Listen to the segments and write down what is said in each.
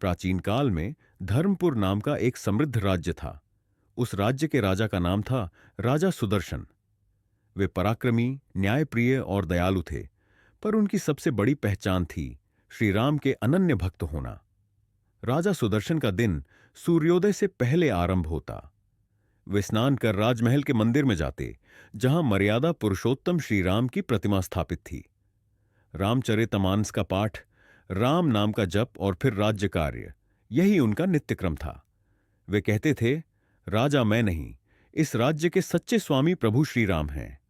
प्राचीन काल में धर्मपुर नाम का एक समृद्ध राज्य था। उस राज्य के राजा का नाम था राजा सुदर्शन। वे पराक्रमी, न्यायप्रिय और दयालु थे, पर उनकी सबसे बड़ी पहचान थी श्री राम के अनन्य भक्त होना। राजा सुदर्शन का दिन सूर्योदय से पहले आरंभ होता। वे स्नान कर राजमहल के मंदिर में जाते, जहां मर्यादा पुरुषोत्तम श्री राम की प्रतिमा स्थापित थी। रामचरितमानस का पाठ, राम नाम का जप और फिर राज्य कार्य, यही उनका नित्यक्रम था। वे कहते थे, राजा मैं नहीं, इस राज्य के सच्चे स्वामी प्रभु श्री राम हैं।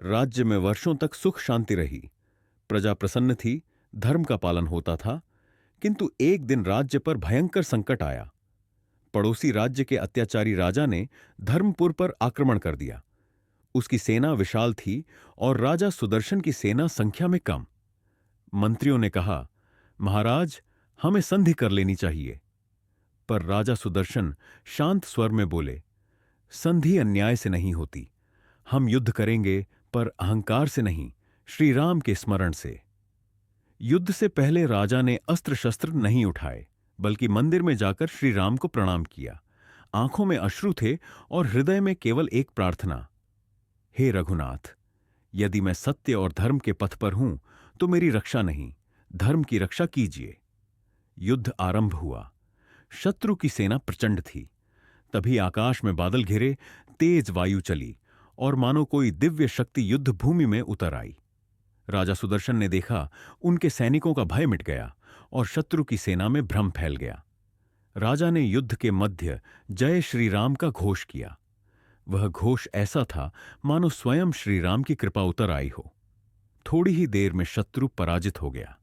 राज्य में वर्षों तक सुख शांति रही, प्रजा प्रसन्न थी, धर्म का पालन होता था। किंतु एक दिन राज्य पर भयंकर संकट आया। पड़ोसी राज्य के अत्याचारी राजा ने धर्मपुर पर आक्रमण कर दिया। उसकी सेना विशाल थी और राजा सुदर्शन की सेना संख्या में कम। मंत्रियों ने कहा, महाराज, हमें संधि कर लेनी चाहिए। पर राजा सुदर्शन शांत स्वर में बोले, संधि अन्याय से नहीं होती। हम युद्ध करेंगे, पर अहंकार से नहीं, श्री राम के स्मरण से। युद्ध से पहले राजा ने अस्त्र शस्त्र नहीं उठाए, बल्कि मंदिर में जाकर श्री राम को प्रणाम किया। आंखों में अश्रु थे और हृदय में केवल एक प्रार्थना, हे रघुनाथ, यदि मैं सत्य और धर्म के पथ पर हूं तो मेरी रक्षा नहीं, धर्म की रक्षा कीजिए। युद्ध आरंभ हुआ। शत्रु की सेना प्रचंड थी। तभी आकाश में बादल घिरे, तेज वायु चली और मानो कोई दिव्य शक्ति युद्ध भूमि में उतर आई। राजा सुदर्शन ने देखा, उनके सैनिकों का भय मिट गया और शत्रु की सेना में भ्रम फैल गया। राजा ने युद्ध के मध्य जय श्री राम का घोष किया। वह घोष ऐसा था मानो स्वयं श्री राम की कृपा उतर आई हो। थोड़ी ही देर में शत्रु पराजित हो गया।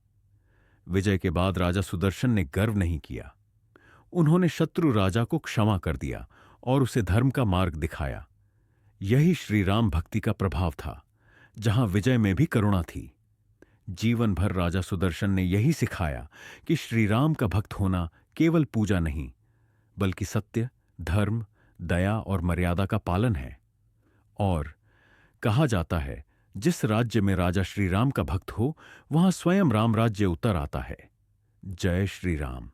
विजय के बाद राजा सुदर्शन ने गर्व नहीं किया। उन्होंने शत्रु राजा को क्षमा कर दिया और उसे धर्म का मार्ग दिखाया। यही श्री राम भक्ति का प्रभाव था, जहां विजय में भी करुणा थी। जीवन भर राजा सुदर्शन ने यही सिखाया कि श्री राम का भक्त होना केवल पूजा नहीं, बल्कि सत्य, धर्म, दया और मर्यादा का पालन है। और कहा जाता है, जिस राज्य में राजा श्री राम का भक्त हो, वहां स्वयं राम राज्य उतर आता है। जय श्री राम।